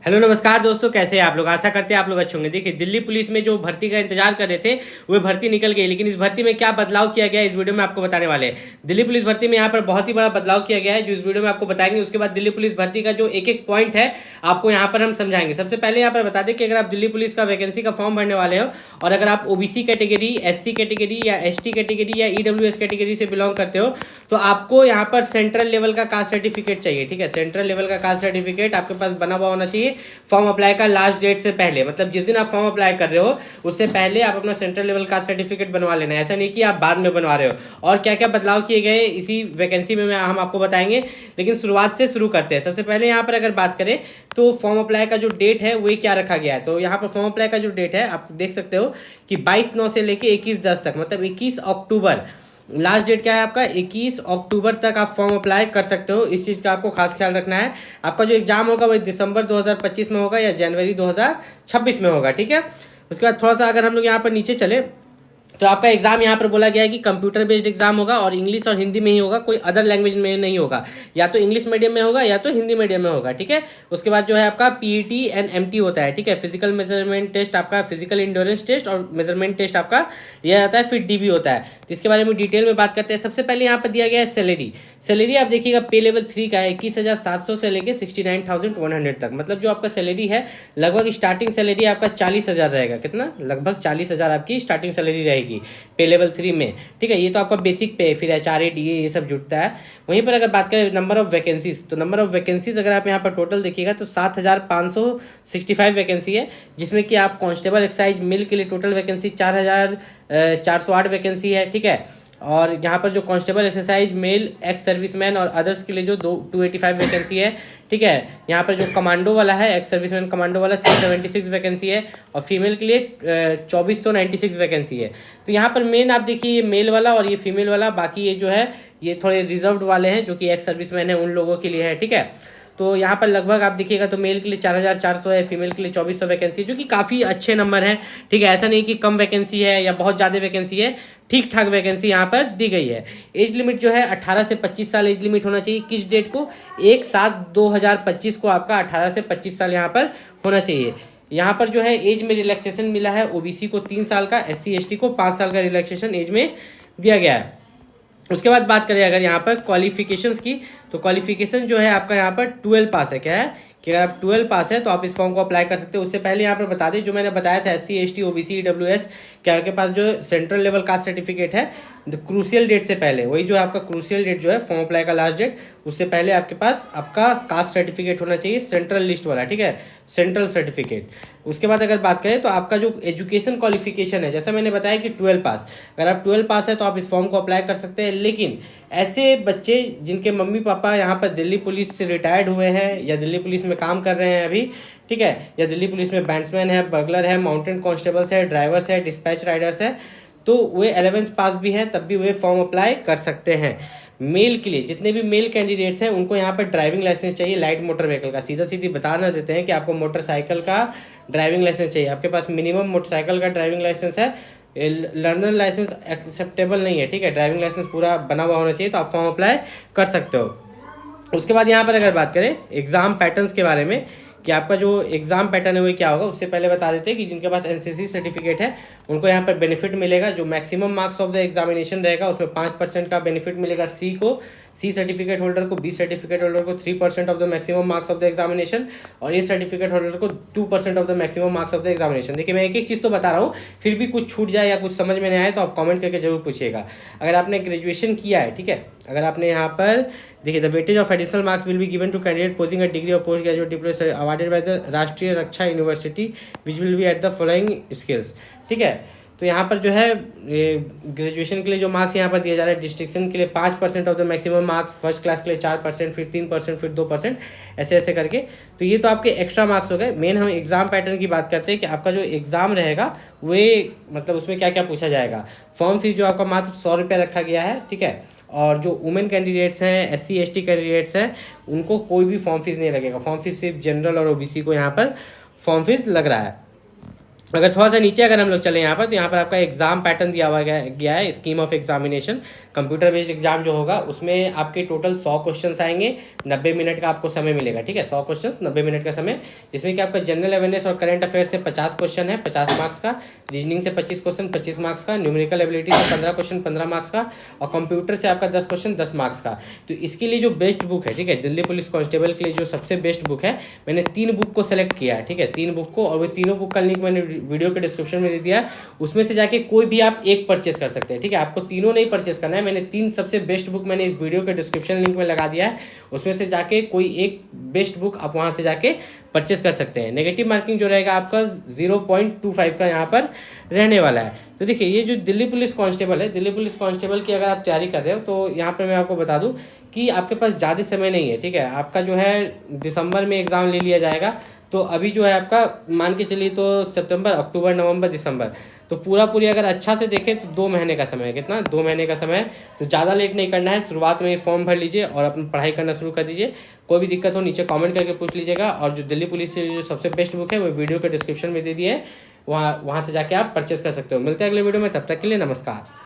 Hello नमस्कार दोस्तों, कैसे हैं आप लोग। आशा करते हैं आप लोग अच्छे होंगे। देखिए, दिल्ली पुलिस में जो भर्ती का इंतजार कर रहे थे वो भर्ती निकल गई, लेकिन इस भर्ती में क्या बदलाव किया गया है इस वीडियो में आपको बताने वाले हैं। दिल्ली पुलिस भर्ती में यहाँ पर बहुत ही बड़ा बदलाव किया गया है जो इस वीडियो में आपको बताएंगे। उसके बाद दिल्ली पुलिस भर्ती का जो एक एक पॉइंट है आपको यहाँ पर हम समझाएंगे। सबसे पहले यहाँ पर बता दें कि अगर आप दिल्ली पुलिस का वैकेंसी का फॉर्म भरने वाले हो और अगर आप ओबीसी कैटेगरी, एससी कैटेगरी या एसटी कैटेगरी या ईडब्ल्यूएस कैटेगरी से बिलोंग करते हो तो आपको यहाँ पर सेंट्रल लेवल का कास्ट सर्टिफिकेट चाहिए। ठीक है, सेंट्रल लेवल का कास्ट सर्टिफिकेट आपके पास बना हुआ होना चाहिए फॉर्म अप्लाई का लास्ट डेट से पहले। मतलब जिस दिन आप फॉर्म अप्लाई कर रहे हो उससे पहले आप अपना सेंट्रल लेवल का सर्टिफिकेट बनवा लेना है। ऐसा नहीं कि आप बाद में बनवा रहे हो। और क्या क्या बदलाव किए गए इसी वैकेंसी में हम आपको बताएंगे, लेकिन शुरुआत से शुरू करते हैं। सबसे पहले यहाँ पर अगर बात करें तो फॉर्म अप्लाई का जो डेट है वही क्या रखा गया है। तो यहाँ पर फॉर्म अप्लाई का जो डेट है आप देख सकते हो कि 22/9 से लेके 21/10 तक, मतलब 21 अक्टूबर लास्ट डेट क्या है आपका। 21 अक्टूबर तक आप फॉर्म अप्लाई कर सकते हो। इस चीज़ का आपको खास ख्याल रखना है। आपका जो एग्जाम होगा वो दिसंबर 2025 में होगा या जनवरी 2026 में होगा। ठीक है, उसके बाद थोड़ा सा अगर हम लोग यहाँ पर नीचे चले तो आपका एग्जाम यहाँ पर बोला गया है कि कंप्यूटर बेस्ड एग्जाम होगा और इंग्लिश और हिंदी में ही होगा, कोई अदर लैंग्वेज में नहीं होगा। या तो इंग्लिश मीडियम में होगा या तो हिंदी मीडियम में होगा। ठीक है, उसके बाद जो है आपका पीईटी एंड एमटी होता है। ठीक है, फिजिकल मेजरमेंट टेस्ट आपका, फिजिकल इंड्योरेंस टेस्ट और मेजरमेंट टेस्ट आपका लिया जाता है, फिर डीबी होता है। तो इसके बारे में डिटेल में बात करते हैं। सबसे पहले यहाँ पर दिया गया है सैलरी आप देखिएगा पे लेवल 3 का है 21,700 से लेकर 69,100 तक। मतलब जो आपका सैलरी है लगभग स्टार्टिंग सैलरी आपका 40,000 रहेगा। कितना? लगभग 40,000 आपकी स्टार्टिंग सैलरी रहेगी पे लेवल 3 में। ठीक है, ये तो आपका बेसिक पे, फिर एचआरए डीए ये सब जुड़ता है। वहीं पर अगर बात करें नंबर ऑफ वैकेंसीज, तो नंबर ऑफ वैकेंसीज अगर आप यहाँ पर टोटल देखिएगा तो 7,565 वैकेंसी है, जिसमें कि आप कांस्टेबल एक्साइज मेल के लिए टोटल वैकेंसी 4,408 वैकेंसी है। ठीक है, और यहाँ पर जो constable exercise male ex serviceman और अदर्स के लिए जो 285 वैकेंसी है। ठीक है, यहाँ पर जो कमांडो वाला है, एक्स सर्विसमैन कमांडो वाला 376 वैकेंसी है और फीमेल के लिए 2496 वैकेंसी है। तो यहाँ पर मेन आप देखिए ये मेल वाला और ये फीमेल वाला, बाकी ये जो है ये थोड़े रिजर्व्ड वाले हैं जो कि एक्स सर्विसमैन है उन लोगों के लिए है। ठीक है, तो यहाँ पर लगभग आप देखिएगा तो मेल के लिए 4,400 है, फीमेल के लिए 2,400 वैकेंसी, जो कि काफ़ी अच्छे नंबर हैं। ठीक है, ऐसा नहीं कि कम वैकेंसी है या बहुत ज़्यादा वैकेंसी है, ठीक ठाक वैकेंसी यहाँ पर दी गई है। एज लिमिट जो है 18 से 25 साल एज लिमिट होना चाहिए। किस डेट को? 1/7/2025 को आपका 18 से 25 साल यहाँ पर होना चाहिए। यहाँ पर जो है एज में रिलैक्सेशन मिला है ओबीसी को 3 साल का, एससी एसटी को 5 साल का रिलैक्सेशन एज में दिया गया है। उसके बाद बात करें अगर यहाँ पर क्वालिफिकेशंस की, तो क्वालिफिकेशन जो है आपका यहाँ पर 12 पास है। क्या है कि अगर आप 12 पास है तो आप इस फॉर्म को अप्लाई कर सकते हो। उससे पहले यहाँ पर बता दें जो मैंने बताया था एससी एसटी ओबीसी ईडब्ल्यूएस क्या आपके पास जो सेंट्रल लेवल कास्ट सर्टिफिकेट है क्रूशियल डेट से पहले, वही जो आपका क्रूशियल डेट जो है फॉर्म अप्लाई का लास्ट डेट, उससे पहले आपके पास आपका कास्ट सर्टिफिकेट होना चाहिए सेंट्रल लिस्ट वाला। ठीक है, सेंट्रल सर्टिफिकेट। उसके बाद अगर बात करें तो आपका जो एजुकेशन क्वालिफिकेशन है, जैसा मैंने बताया कि 12 पास, अगर आप 12 पास है तो आप इस फॉर्म को अप्लाई कर सकते हैं। लेकिन ऐसे बच्चे जिनके मम्मी पापा यहाँ पर दिल्ली पुलिस से रिटायर्ड हुए हैं या दिल्ली पुलिस में काम कर रहे हैं अभी, ठीक है, या दिल्ली पुलिस में बैंड्समैन है, बगलर है, माउंटेन कांस्टेबल्स है, ड्राइवर्स है, डिस्पैच राइडर्स है, तो वे 11th पास भी है तब भी वे फॉर्म अप्लाई कर सकते हैं। मेल के लिए जितने भी मेल कैंडिडेट्स हैं उनको यहाँ पर ड्राइविंग लाइसेंस चाहिए लाइट मोटर व्हीकल का। सीधा सीधी बता ना देते हैं कि आपको मोटरसाइकिल का ड्राइविंग लाइसेंस चाहिए। आपके पास मिनिमम मोटरसाइकिल का ड्राइविंग लाइसेंस है, लर्नर लाइसेंस एक्सेप्टेबल नहीं है। ठीक है, ड्राइविंग लाइसेंस पूरा बना हुआ होना चाहिए तो आप फॉर्म अप्लाई कर सकते हो। उसके बाद यहाँ पर अगर बात करें एग्जाम पैटर्न्स के बारे में कि आपका जो एग्जाम पैटर्न है वो क्या होगा, उससे पहले बता देते हैं कि जिनके पास एनसीसी सर्टिफिकेट है उनको यहाँ पर बेनिफिट मिलेगा। जो maximum marks of the examination रहेगा उसमें 5% का बेनिफिट मिलेगा सी सर्टिफिकेट होल्डर को, बी सर्टिफिकेट होल्डर को 3% of the maximum marks of the examination और ए सर्टिफिकेट होल्डर को 2% of the maximum marks of the examination. देखिए मैं एक एक चीज़ तो बता रहा हूँ, फिर भी कुछ छूट जाए या कुछ समझ में नहीं आए तो आप कमेंट करके जरूर पूछिएगा। अगर आपने ग्रेजुएशन किया है, ठीक है, अगर आपने यहाँ पर देखिए the weightage of additional marks will be given to candidate posing a degree और post graduate diploma awarded by the Rashtriya Raksha university which will be at the following skills. ठीक है, तो यहाँ पर जो है ग्रेजुएशन के लिए जो मार्क्स यहाँ पर दिया जा रहा है, डिस्ट्रिक्शन के लिए 5% of the maximum marks, first class के लिए 4%, फिर 3%, फिर 2%, ऐसे ऐसे करके। तो ये तो आपके एक्स्ट्रा मार्क्स हो गए। मेन हम एग्जाम पैटर्न की बात करते हैं कि आपका जो एग्जाम रहेगा वे मतलब उसमें क्या क्या पूछा जाएगा। फॉर्म फीस जो आपका मात्र 100 रुपये रखा गया है। ठीक है, और जो वुमेन कैंडिडेट्स हैं, एससी एसटी कैंडिडेट्स हैं, उनको कोई भी फॉर्म फीस नहीं लगेगा। फॉर्म फीस सिर्फ जनरल और ओबीसी को यहाँ पर फॉर्म फीस लग रहा है। अगर थोड़ा सा नीचे अगर हम लोग चले यहाँ पर तो यहाँ पर आपका एग्जाम पैटर्न दिया हुआ गया है, scheme of examination. Computer based exam जो होगा उसमें आपके टोटल 100 क्वेश्चन आएंगे, 90 मिनट का आपको समय मिलेगा, ठीक है। 100 क्वेश्चन 90 मिनट का समय, जिसमें कि आपका जनरल अवेयरनेस और करंट अफेयर से 50 क्वेश्चन है 50 मार्क्स का, रीजनिंग से 25 क्वेश्चन 25 मार्क्स का, न्यूमेरिकल एबिलिटी से 15 क्वेश्चन 15 मार्क्स का, और कंप्यूटर से आपका 10 क्वेश्चन 10 मार्क्स का। तो इसके लिए जो बेस्ट बुक है, ठीक है, दिल्ली पुलिस कांस्टेबल के लिए जो सबसे बेस्ट बुक है, मैंने 3 बुक को सेलेक्ट किया है, ठीक है, 3 बुक को, और वो तीनों बुक का लिंक मैंने वीडियो के डिस्क्रिप्शन में दे दिया है। उसमें से जाके कोई भी आप एक परचेस कर सकते हैं, ठीक है। आपको तीनों नहीं परचेस करना है, मैंने 3 सबसे बेस्ट बुक मैंने इस वीडियो के डिस्क्रिप्शन लिंक में लगा दिया है। उसमें से जाके कोई एक बेस्ट बुक आप वहाँ से जाके परचेस कर सकते हैं। नेगेटिव मार्किंग जो रहेगा आपका 0.25 का यहाँ पर रहने वाला है। तो देखिए, ये जो दिल्ली पुलिस कांस्टेबल है, दिल्ली पुलिस कांस्टेबल की अगर आप तैयारी कर रहे हो तो यहाँ पर मैं आपको बता दूँ कि आपके पास ज़्यादा समय नहीं है, ठीक है। आपका जो है दिसंबर में एग्ज़ाम ले लिया जाएगा, तो अभी जो है आपका मान के चलिए तो सितंबर, अक्टूबर, नवंबर, दिसंबर, तो पूरी अगर अच्छा से देखें तो 2 महीने का समय है। कितना? 2 महीने का समय है। तो ज़्यादा लेट नहीं करना है, शुरुआत में फॉर्म भर लीजिए और अपनी पढ़ाई करना शुरू कर दीजिए। कोई भी दिक्कत हो नीचे कमेंट करके पूछ लीजिएगा, और जो दिल्ली पुलिस की जो सबसे बेस्ट बुक है वो वीडियो के डिस्क्रिप्शन में दे दी है, वहाँ से जाके आप परचेस कर सकते हो। मिलते हैं अगले वीडियो में, तब तक के लिए नमस्कार।